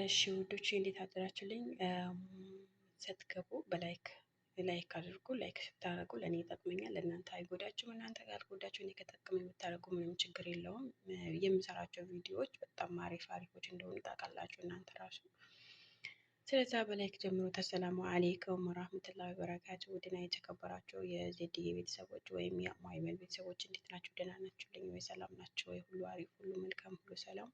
እሺ ውዶቼ እንዴት አደራችሁልኝ? ስትገቡ ላይክ አድርጉ። ላይክ ስታደርጉ ለእኔ ይጠቅመኛል፣ ለእናንተ አይጎዳችሁም። እናንተ ጋር ጎዳችሁ እኔ ከጠቀመኝ ብታደርጉ ምንም ችግር የለውም። የምሰራቸው ቪዲዮዎች በጣም አሪፎች እንደሆኑ ታውቃላችሁ እናንተ ራሱ። ስለዛ በላይክ ጀምሮ። ተሰላሙ አሌይኩም ወራህመቱላሂ ወበረካቱ። ውድና የተከበራቸው የዜድዬ ቤተሰቦች ወይም የማይመል ቤተሰቦች እንዴት ናቸው? ደህና ናችሁልኝ ወይ? ሰላም ናቸው ወይ? ሁሉ አሪፍ፣ ሁሉ መልካም፣ ሁሉ ሰላም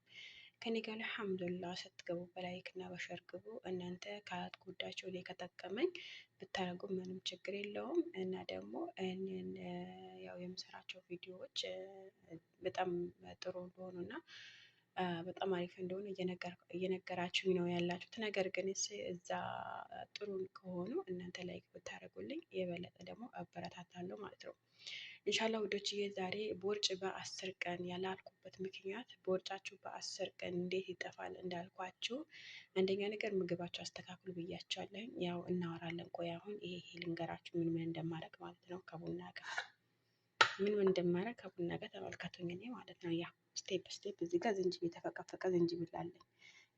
ከኔ ጋር አልሐምዱሊላህ። ስትገቡ በላይክ እና በሸር ግቡ። እናንተ ካትጎዳችሁ እኔ ከጠቀመኝ ብታደርጉ ምንም ችግር የለውም። እና ደግሞ ያው የምሰራቸው ቪዲዮዎች በጣም ጥሩ እንደሆኑ እና በጣም አሪፍ እንደሆነ እየነገራችሁኝ ነው ያላችሁት። ነገር ግን እዛ ጥሩ ከሆኑ እናንተ ላይክ ብታደርጉልኝ የበለጠ ደግሞ አበረታታለሁ ማለት ነው። ኢንሻላ ውዶችዬ ዛሬ ቦርጭ በ10 ቀን ያላልኩበት ምክንያት ቦርጫችሁ በ10 ቀን እንዴት ይጠፋል እንዳልኳችሁ፣ አንደኛ ነገር ምግባችሁ አስተካክሉ ብያችኋለሁ። ያው እናወራለን። ቆይ አሁን ይሄ ልንገራችሁ ምን እንደማደርግ ማለት ነው። ከቡና ጋር ምን እንደማደርግ ከቡና ጋር ተመልከቱኝ እኔ ማለት ነው። ያ ስቴፕ እዚህ ጋር ዝንጅብል፣ የተፈቀፈቀ ዝንጅብል አለኝ።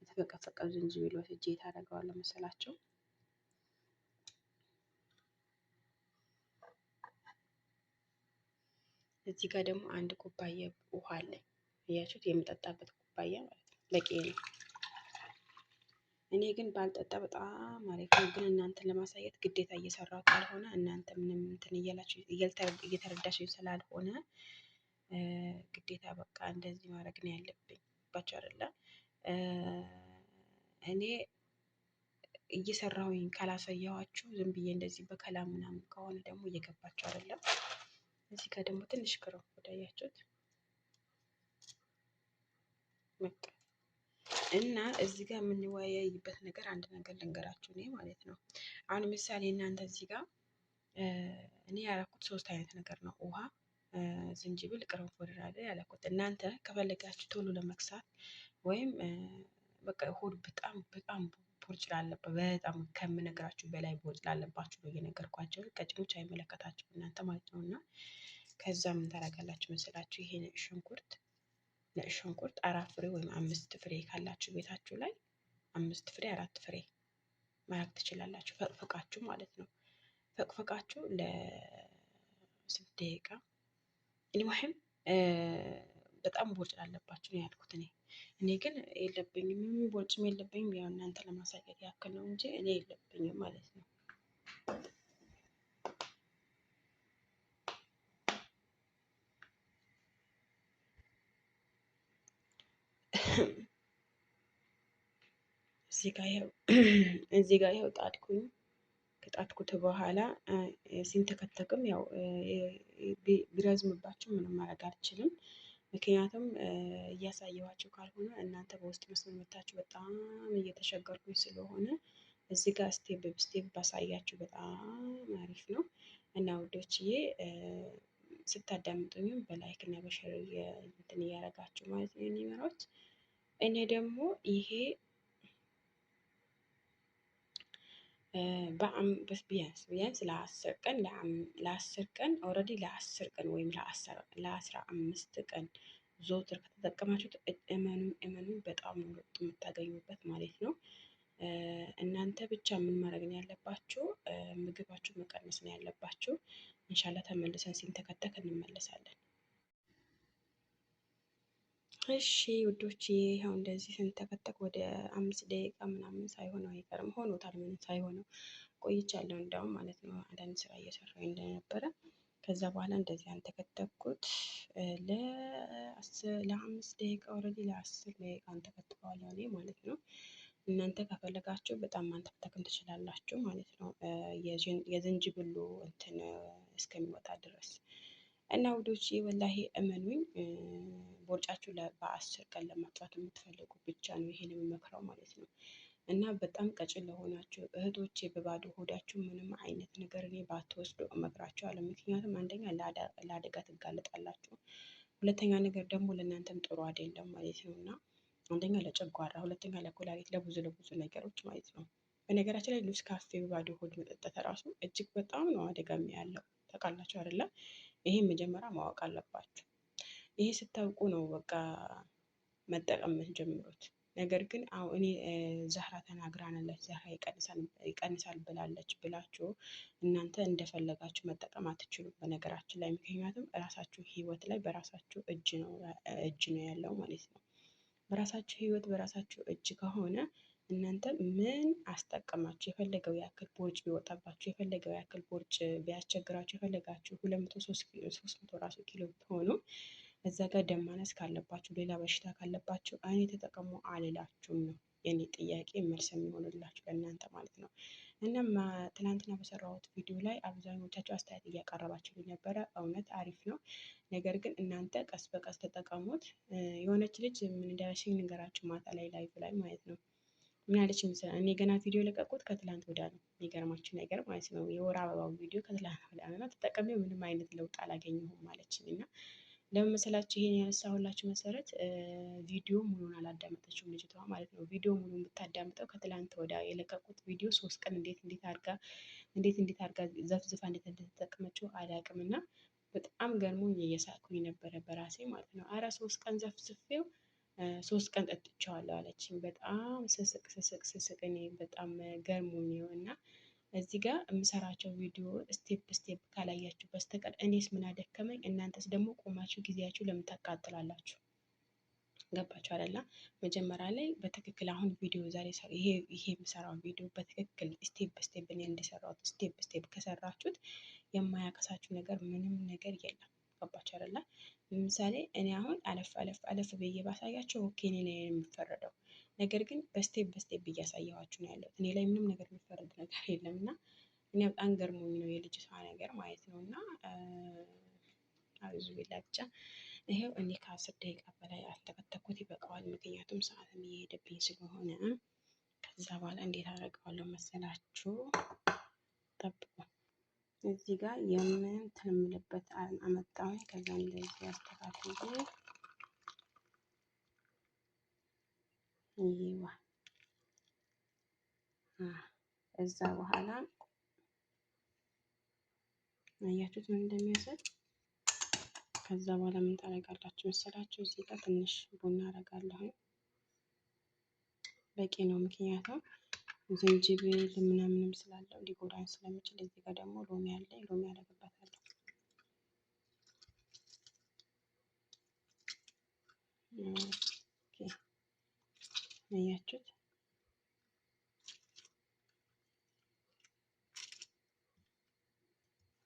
የተፈቀፈቀ ዝንጅብል ወስጄ ታደርገዋለሁ መሰላችሁ። እዚህ ጋር ደግሞ አንድ ኩባያ ውሃ አለኝ። እያችሁት የምጠጣበት ኩባያ ማለት ነው። በቂ ነው። እኔ ግን ባልጠጣ በጣም አሪፍ ነው። ግን እናንተን ለማሳየት ግዴታ እየሰራሁ ካልሆነ እናንተ ምንም እንትን እየተረዳችሁ ስላልሆነ ግዴታ በቃ እንደዚህ ማድረግ ነው ያለብኝ። ባቸው አይደለ እኔ እየሰራሁኝ ካላሳየኋችሁ ዝም ብዬ እንደዚህ በከላም ምናምን ከሆነ ደግሞ እየገባችሁ አይደለም። እዚህ ጋር ደግሞ ትንሽ ክረው ወዳያችሁት በቃ። እና እዚህ ጋር የምንወያይበት ነገር አንድ ነገር ልንገራችሁ እኔ ማለት ነው። አሁን ምሳሌ እናንተ እዚህ ጋር እኔ ያለኩት 3 አይነት ነገር ነው። ውሃ፣ ዝንጅብል፣ ቅርንፉድ አለ ያለኩት። እናንተ ከፈለጋችሁ ቶሎ ለመክሳት ወይም በቃ ሆድ በጣም ቦርጭ ላለበት በጣም ከምነግራችሁ በላይ ቦርጭ ላለባችሁ ነው እየነገርኳቸው። ቀጭኖች አይመለከታችሁ እናንተ ማለት ነው። እና ከዛ ምን ታደርጋላችሁ መሰላችሁ? ይሄ ነጭ ሽንኩርት 4 ፍሬ ወይም 5 ፍሬ ካላችሁ ቤታችሁ ላይ 5 ፍሬ 4 ፍሬ ማድረግ ትችላላችሁ። ፈቅፍቃችሁ ማለት ነው። ፈቅፍቃችሁ ለ6 ደቂቃ ኢንዋህም በጣም ቦርጭ ላለባችሁ ነው ያልኩት እኔ ግን የለብኝም፣ ምንም ቦርጭም የለብኝም። ያው እናንተ ለማሳየት ያክል ነው እንጂ እኔ የለብኝም ማለት ነው። እዚህ ጋር ይኸው ጣድኩኝ። ከጣድኩት በኋላ ሲንተከተክም ያው ቢረዝምባችሁ ምንም ማድረግ አልችልም። ምክንያቱም እያሳየኋችሁ ካልሆነ እናንተ በውስጥ መስመር መታችሁ በጣም እየተቸገርኩኝ ስለሆነ እዚህ ጋር ስቴፕ ባሳያችሁ በጣም አሪፍ ነው። እና ውዶችዬ ስታዳምጡኝም በላይክ እና በሸር እንትን እያደረጋችሁ ማለት ነው የሚመራዎች። እኔ ደግሞ ይሄ ቢያንስ ለ10 ቀን ኦልሬዲ ለ10 ቀን ወይም ለ15 ቀን ዞትር ከተጠቀማችሁት እመኑን በጣም ነው ለውጥ የምታገኙበት ማለት ነው። እናንተ ብቻ ምን ማድረግ ነው ያለባችሁ? ምግባችሁ መቀነስ ነው ያለባችሁ። ኢንሻላ ተመልሰን ሲንተከተክ እንመለሳለን። እሺ ውዶች ይኸው እንደዚህ ስንተከተክ ወደ 5 ደቂቃ ምናምን ሳይሆነው አይቀርም። ሆኖታል፣ ምን ሳይሆነው ቆይቻለሁ እንዳውም ማለት ነው። አንዳንድ ስራ እየሰራሁ እንደነበረ ከዛ በኋላ እንደዚህ አንተከተኩት ለ5 ደቂቃ ኦልሬዲ ለ10 ደቂቃ አንተከትከዋለሁ እኔ ማለት ነው። እናንተ ከፈለጋችሁ በጣም ማንተክተክም ትችላላችሁ ማለት ነው። የዝንጅብሉ እንትን እስከሚወጣ ድረስ እና ውዶች ወላሂ እመኑኝ ቦርጫችሁ በ10 ቀን ለማጥፋት የምትፈልጉ ብቻ ነው ይሄን የምመክረው ማለት ነው። እና በጣም ቀጭን ለሆናችሁ እህቶቼ በባዶ ሆዳችሁ ምንም አይነት ነገር እኔ ባትወስዱ እመክራችኋለሁ። ምክንያቱም አንደኛ ለአደጋ ትጋለጣላችሁ፣ ሁለተኛ ነገር ደግሞ ለእናንተም ጥሩ አይደለም ማለት ነው። እና አንደኛ ለጨጓራ፣ ሁለተኛ ለኩላሊት፣ ለብዙ ነገሮች ማለት ነው። በነገራችን ላይ ሉስ ካፌ በባዶ ሆድ መጠጣት ራሱ እጅግ በጣም ነው አደጋ ያለው ታውቃላችሁ አይደለ? ይሄን መጀመሪያ ማወቅ አለባችሁ። ይሄ ስታውቁ ነው በቃ መጠቀም የምትጀምሩት። ነገር ግን አሁ እኔ ዛህራ ተናግራናለች፣ ዛህራ ይቀንሳል ብላለች ብላችሁ እናንተ እንደፈለጋችሁ መጠቀም አትችሉም በነገራችን ላይ። ምክንያቱም ራሳችሁ ህይወት ላይ በራሳችሁ እጅ ነው ያለው ማለት ነው። በራሳችሁ ህይወት በራሳችሁ እጅ ከሆነ እናንተ ምን አስጠቀማችሁ? የፈለገው ያክል ቦርጭ ቢወጣባችሁ፣ የፈለገው ያክል ቦርጭ ቢያስቸግራችሁ፣ የፈለጋችሁ 200 300 ራሱ ኪሎ ብትሆኑ እዛ ጋር ደም ማነስ ካለባችሁ፣ ሌላ በሽታ ካለባችሁ እኔ ተጠቀሙ አልላችሁም ነው የኔ ጥያቄ መልስ የሚሆንላችሁ ለእናንተ ማለት ነው። እናም ትናንትና በሰራሁት ቪዲዮ ላይ አብዛኞቻችሁ አስተያየት እያቀረባችሁ ነበረ። እውነት አሪፍ ነው። ነገር ግን እናንተ ቀስ በቀስ ተጠቀሙት። የሆነች ልጅ ምን እንዳለችኝ ንገራችሁ፣ ማታ ላይ ላይቭ ላይ ማለት ነው። ምን አለች መሰለኝ? እኔ ገና ቪዲዮ ለቀቁት ከትላንት ወዲያ ነው፣ የሚገርማችሁ ነገር ማለት ነው። የወር አበባው ቪዲዮ ከትላንት ወዲያ ነው። ተጠቀሚው ምንም አይነት ለውጥ አላገኘሁም አለችኝ እና ለምን መሰላችሁ ይሄን ያነሳሁላችሁ መሰረት ቪዲዮ ሙሉን አላዳመጠችውም ልጅቷ ማለት ነው። ቪዲዮ ሙሉን ብታዳምጠው ከትላንት ወዲያ የለቀቁት ቪዲዮ 3 ቀን እንዴት አድርጋ ዘፍዝፋ እንዴት እንደተጠቀመችው አላውቅም እና በጣም ገርሞኝ እየሳቅኩኝ ነበረ በራሴ ማለት ነው። አረ 3 ቀን ዘፍዝፌው 3 ቀን ጠጥቼዋለሁ አለችኝ። በጣም ስስቅ እኔ በጣም ገርሞኝ ነው እና እዚህ ጋር የምሰራቸው ቪዲዮ ስቴፕ ካላያችሁ በስተቀር እኔስ ምን አደከመኝ፣ እናንተስ ደግሞ ቆማችሁ ጊዜያችሁ ለምን ታቃጥላላችሁ? ገባችሁ አይደለ? መጀመሪያ ላይ በትክክል አሁን ቪዲዮ ዛሬ ይሄ የምሰራው ቪዲዮ በትክክል ስቴፕ እኔ እንደሰራሁት ስቴፕ ከሰራችሁት የማያከሳችሁ ነገር ምንም ነገር የለም። ገባችሁ አይደለ? ለምሳሌ እኔ አሁን አለፍ ብዬ ባሳያቸው ኦኬ እኔ ላይ የሚፈረደው ነገር ግን በስቴፕ እያሳየኋችሁ ነው ያለሁት። እኔ ላይ ምንም ነገር የሚፈረድ ነገር የለም እና እኔ በጣም ገርሞኝ ነው የልጅቷ ነገር ማለት ነው። እና አብዙ ቢላ ብቻ ይሄው እኔ ከ10 ደቂቃ በላይ አልተከተኩት ይበቃዋል። ምክንያቱም ሰዓትም እየሄደብኝ ስለሆነ ከዛ በኋላ እንዴት አደርገዋለሁ መሰላችሁ? ጠብቁ። እዚህ ጋር የምትምልበት አመጣሁኝ። ከዛ እንደዚህ አስተካክዬ ይዋ እዛ በኋላ አያችሁት ምን እንደሚያሰጥ። ከዛ በኋላ ምን ታደርጋላችሁ መሰላችሁ? እዚህ ጋር ትንሽ ቡና አደርጋለሁ። በቂ ነው፣ ምክንያቱም ዝንጅብል ምናምንም ስላለው ሊጎዳኝ ስለሚችል። እዚህ ጋር ደግሞ ሎሚ አለኝ፣ ሎሚ አደርግበታለሁ። ኦኬ አያችሁት?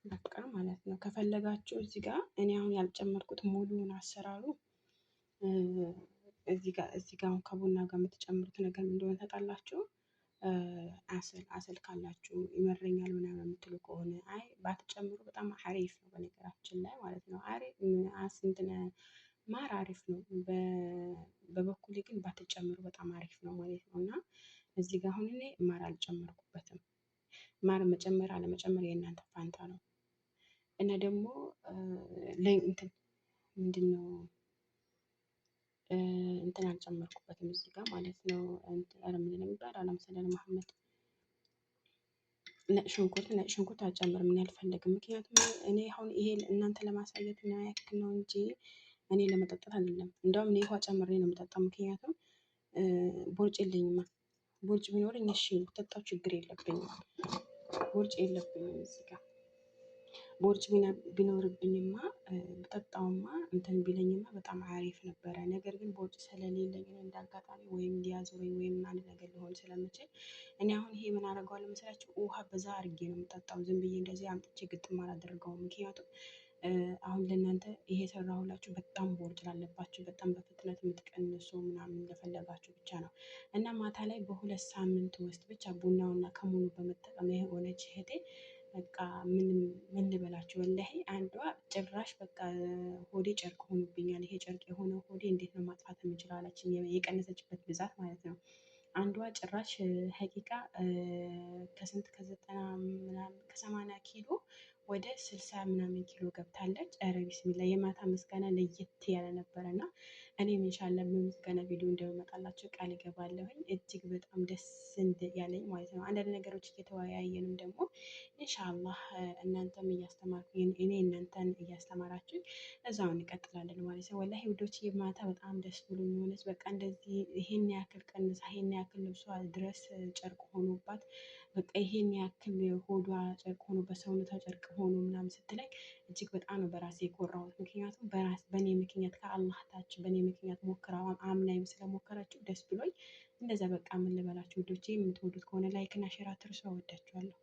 በቃ ማለት ነው። ከፈለጋችሁ እዚህ ጋር እኔ አሁን ያልጨመርኩት ሙሉውን አሰራሩ እዚህ ጋር አሁን ከቡና ጋር የምትጨምሩት ነገር ምን እንደሆነ ታውቃላችሁ? አሰል ካላችሁ ይመረኛል ምናምን የምትሉ ከሆነ አይ ባትጨምሩ በጣም አሪፍ ነው በነገራችን ላይ ማለት ነው። ማር አሪፍ ነው። በበኩሌ ግን ባትጨምሩ በጣም አሪፍ ነው ማለት ነው። እና እዚህ ጋር አሁን እኔ ማር አልጨመርኩበትም። ማር መጨመር አለመጨመር የእናንተ ፋንታ ነው። እና ደግሞ እንትን ምንድን ነው እንትን አልጨመርኩበትም እዚህ ጋር ማለት ነው። ምንድን ነው የሚባለው አላምሰለል መሐመድ ነጭ ሽንኩርት አልጨምርም እኔ አልፈልግም። ምክንያቱም እኔ አሁን ይሄ እናንተ ለማሳየት ነው ያክል ነው እንጂ እኔ ለመጠጣት አይደለም። እንደውም እኔ ውሃ ጨምሬ ነው የምጠጣው። ምክንያቱም ቦርጭ የለኝማ። ቦርጭ ቢኖረኝ እሺ ብጠጣው ችግር የለብኝም። ቦርጭ የለብኝም እዚህ ጋር ቦርጭ ቢኖርብኝማ ብጠጣውማ እንትን ቢለኝማ በጣም አሪፍ ነበረ። ነገር ግን ቦርጭ ስለሌለኝ እንዳጋጣሚ ወይም ሊያዞረኝ ወይም አንድ ነገር ሊሆን ስለምችል እኔ አሁን ይሄ ምን አደርገዋለሁ መሰላችሁ? ውሃ በዛ አድርጌ ነው የምጠጣው። ዝም ብዬ እንደዚህ አምጥቼ ግጥም አላደርገውም። ምክንያቱም አሁን ለእናንተ ይሄ ሰራሁላችሁ በጣም ቦርጭ ላለባችሁ በጣም በፍጥነት የምትቀንሱ ምናምን እንደፈለጋችሁ ብቻ ነው። እና ማታ ላይ በ2 ሳምንት ውስጥ ብቻ ቡናውና ከሙኑ በመጠቀም የሆነች እህቴ በቃ ምን ልበላችሁ ወላሂ አንዷ ጭራሽ በቃ ሆዴ ጨርቅ ሆኖብኛል፣ ይሄ ጨርቅ የሆነው ሆዴ እንዴት ነው ማጥፋት የምችለው አለችኝ። የቀነሰችበት ብዛት ማለት ነው። አንዷ ጭራሽ ሀቂቃ ከስንት ከ80 ኪሎ ወደ 60 ምናምን ኪሎ ገብታለች። ኧረ ቢስሚላ የማታ ምስጋና ለየት ያለ ነበረ እና እኔም ኢንሻአላህ በምስጋና ቪዲዮ እንደምመጣላችሁ ቃል እገባለሁኝ። እጅግ በጣም ደስ ያለኝ ማለት ነው። አንዳንድ ነገሮች እየተወያየንም ደግሞ ኢንሻአላህ እናንተም እያስተማርኩኝ እኔ እናንተን እያስተማራችሁኝ እዛው እንቀጥላለን ማለት ነው። ወላሂ ውዶች ማታ በጣም ደስ ብሎኝ የሆነች በቃ እንደዚህ ይሄን ያክል ቀንሳ ይሄን ያክል ልብሷ ድረስ ጨርቅ ሆኖባት በቃ ይሄን ያክል ሆዷ ጨርቅ ሆኖ በሰውነቷ ጨርቅ ሆኖ ምናምን ስትለኝ እጅግ በጣም ነው በራሴ የኮራሁት። ምክንያቱም በእኔ ምክንያት ከአላህ ታች በእኔ ምክንያት ሞክረው አምናይም ስለሞከራችሁ ደስ ብሎኝ እንደዛ በቃ ምን ልበላችሁ ውዶቼ፣ የምትወዱት ከሆነ ላይክ እና ሼር አትርሱ። እወዳችኋለሁ።